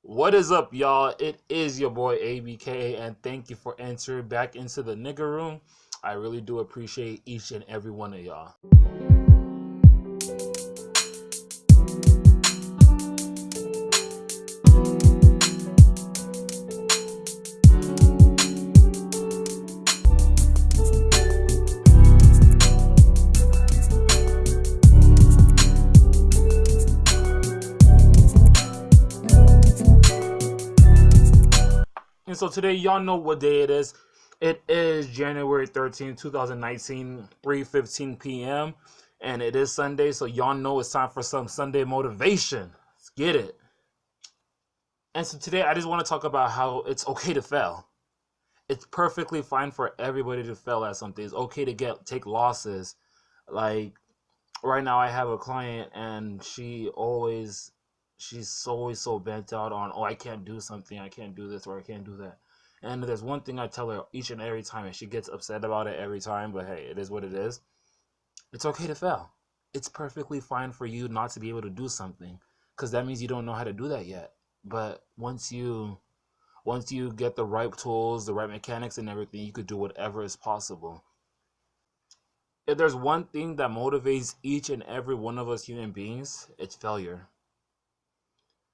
What is up, y'all? It is your boy ABK, and thank you for entering back into the nigga room. I really do appreciate each and every one of y'all. And so today, y'all know what day it is. It is January 13th, 2019, 3:15 p.m. And it is Sunday, so y'all know it's time for some Sunday motivation. Let's get it. And so today, I just want to talk about how it's okay to fail. It's perfectly fine for everybody to fail at something. It's okay to take losses. Like right now, I have a client, and she's always so bent out on, oh, I can't do something, I can't do this, or I can't do that. And there's one thing I tell her each and every time, and she gets upset about it every time, but hey, it is what it is. It's okay to fail. It's perfectly fine for you not to be able to do something, because that means you don't know how to do that yet. But once you get the right tools, the right mechanics and everything, you could do whatever is possible. If there's one thing that motivates each and every one of us human beings, it's failure.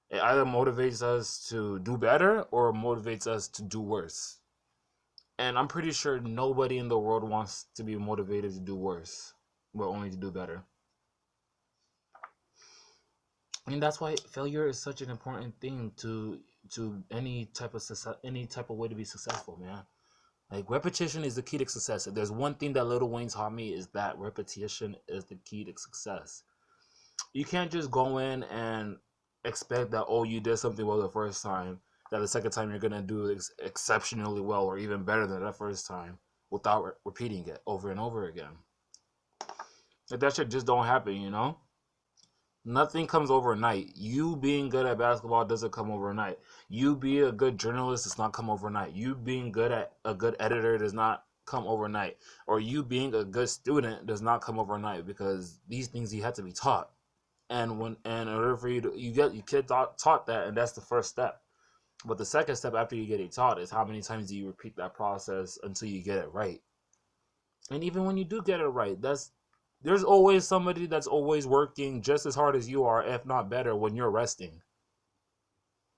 It either motivates us to do better or motivates us to do worse. And I'm pretty sure nobody in the world wants to be motivated to do worse, but only to do better. And that's why failure is such an important thing to any type of way to be successful, man. Like repetition is the key to success. If there's one thing that Little Wayne taught me, is that repetition is the key to success. You can't just go in and expect that, oh, you did something well the first time, that the second time you're gonna do exceptionally well or even better than that first time without repeating it over and over again. Like that shit just don't happen. Nothing comes overnight. You being good at basketball doesn't come overnight. You being a good journalist does not come overnight. You being good at a good editor does not come overnight. Or you being a good student does not come overnight, because these things you have to be taught. And in order for you get taught that, and that's the first step. But the second step after you get it taught is how many times do you repeat that process until you get it right. And even when you do get it right, there's always somebody that's always working just as hard as you are, if not better, when you're resting.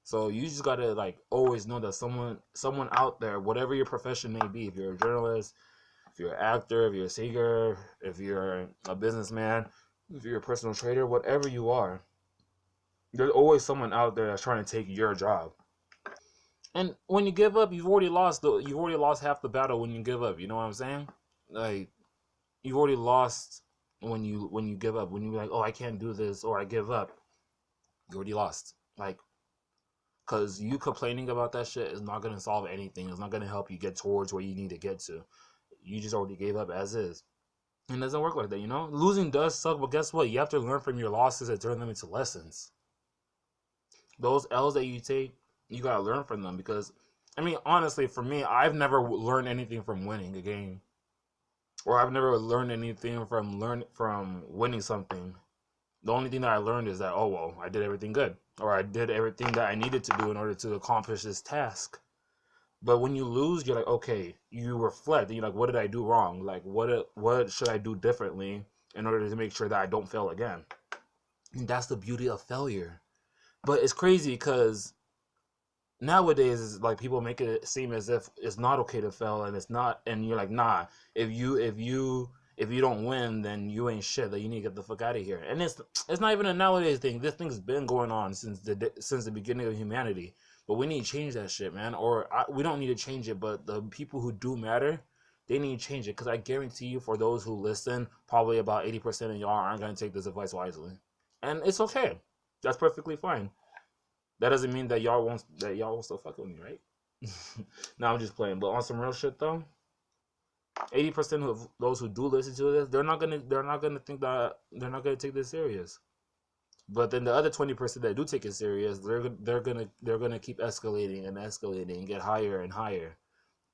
So you just gotta always know that someone out there, whatever your profession may be, if you're a journalist, if you're an actor, if you're a singer, if you're a businessman, if you're a personal trader, whatever you are, there's always someone out there that's trying to take your job. And when you give up, you've already lost half the battle when you give up. You know what I'm saying? Like you've already lost when you give up. When you're like, oh, I can't do this, or I give up, you already lost. Because you complaining about that shit is not gonna solve anything. It's not gonna help you get towards where you need to get to. You just already gave up as is. And it doesn't work like that. Losing does suck, but guess what? You have to learn from your losses and turn them into lessons. Those L's that you take, you gotta learn from them, because I mean, honestly, for me, I've never learned anything from winning a game, or I've never learned anything from winning something. The only thing that I learned is that, oh well, I did everything good, or I did everything that I needed to do in order to accomplish this task. But when you lose, you're like, okay, you reflect. And you're like, what did I do wrong? Like, what should I do differently in order to make sure that I don't fail again? And that's the beauty of failure. But it's crazy because nowadays it's like people make it seem as if it's not okay to fail, and it's not. And you're like, nah, if you don't win, then you ain't shit. That you need to get the fuck out of here. And it's not even a nowadays thing. This thing's been going on since the beginning of humanity. But we need to change that shit, man. We don't need to change it, but the people who do matter, they need to change it. Because I guarantee you, for those who listen, probably about 80% of y'all aren't going to take this advice wisely. And it's okay. That's perfectly fine. That doesn't mean that y'all won't still fuck with me, right? No, I'm just playing. But on some real shit though, 80% of those who do listen to this, they're not gonna think that they're not gonna take this serious. But then the other 20% that do take it serious, they're gonna keep escalating and escalating and get higher and higher.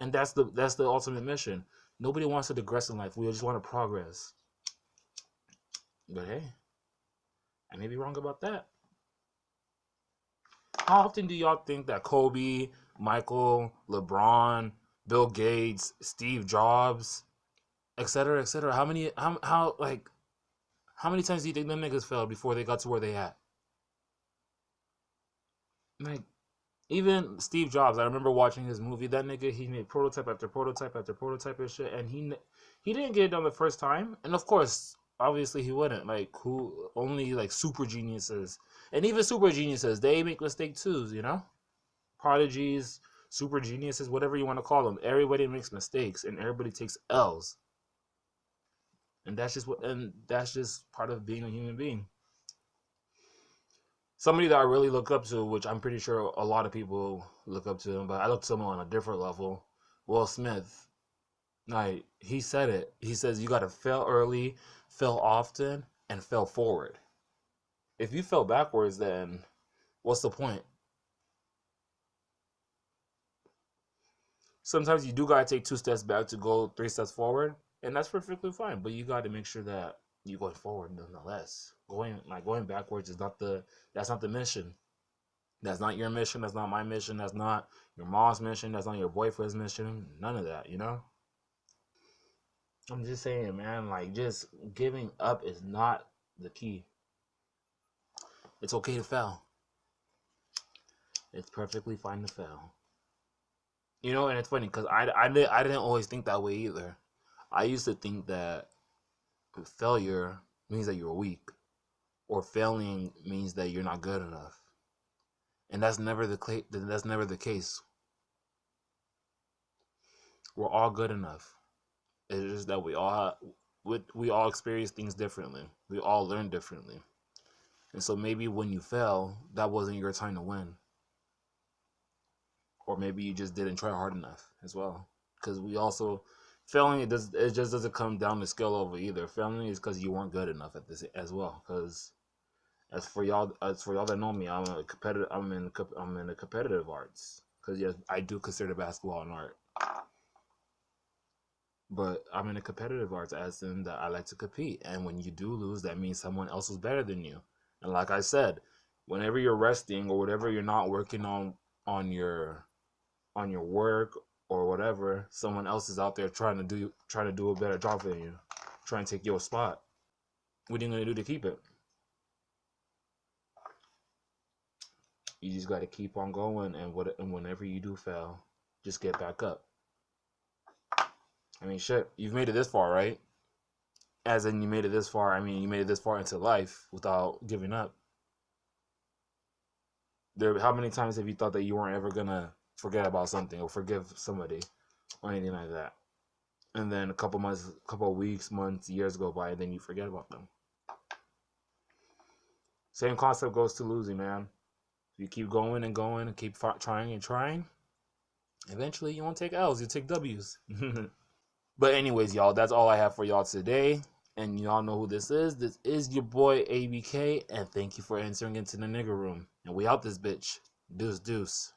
And that's the ultimate mission. Nobody wants to digress in life. We just want to progress. But hey, I may be wrong about that. How often do y'all think that Kobe, Michael, LeBron, Bill Gates, Steve Jobs, etc., how many times do you think them niggas failed before they got to where they at? Like, even Steve Jobs, I remember watching his movie. That nigga, he made prototype after prototype after prototype and shit, and he didn't get it done the first time. And of course, obviously, he wouldn't. Like, who only like super geniuses, and even super geniuses, they make mistakes too. You know, prodigies, super geniuses, whatever you want to call them. Everybody makes mistakes, and everybody takes L's, and that's just part of being a human being. Somebody that I really look up to, which I'm pretty sure a lot of people look up to him, but I look to him on a different level. Will Smith, like he said it. He says you got to fail early, fail often, and fail forward. If you fell backwards, then what's the point? Sometimes you do gotta take 2 steps back to go 3 steps forward, and that's perfectly fine. But you got to make sure that you're going forward nonetheless. Going backwards is not the that's not the mission. That's not your mission. That's not my mission. That's not your mom's mission. That's not your boyfriend's mission. None of that, you know? I'm just saying, man, like, just giving up is not the key. It's okay to fail. It's perfectly fine to fail. You know, and it's funny because I didn't always think that way either. I used to think that failure means that you're weak, or failing means that you're not good enough. And that's never the case. We're all good enough. It's just that we all experience things differently. We all learn differently. And so maybe when you fail, that wasn't your time to win. Or maybe you just didn't try hard enough as well. Because we also failing it just doesn't come down to skill over either. Failing is because you weren't good enough at this as well. Because as for y'all that know me, I'm a competitive. I'm in the competitive arts. Because yes, I do consider basketball an art. But I'm in a competitive arts as in that I like to compete. And when you do lose, that means someone else was better than you. And like I said, whenever you're resting or whatever you're not working on your work or whatever, someone else is out there trying to do a better job than you, trying to take your spot. What are you gonna do to keep it? You just gotta keep on going, and whenever you do fail, just get back up. I mean, shit, you've made it this far, right? As in, you made it this far. I mean, you made it this far into life without giving up. How many times have you thought that you weren't ever gonna forget about something or forgive somebody or anything like that? And then a couple months, couple weeks, months, years go by, and then you forget about them. Same concept goes to losing, man. If you keep going and going and keep trying and trying, eventually you won't take L's, you take W's. But anyways, y'all, that's all I have for y'all today. And y'all know who this is. This is your boy ABK, and thank you for entering into the nigga room. And we out this bitch. Deuce, deuce.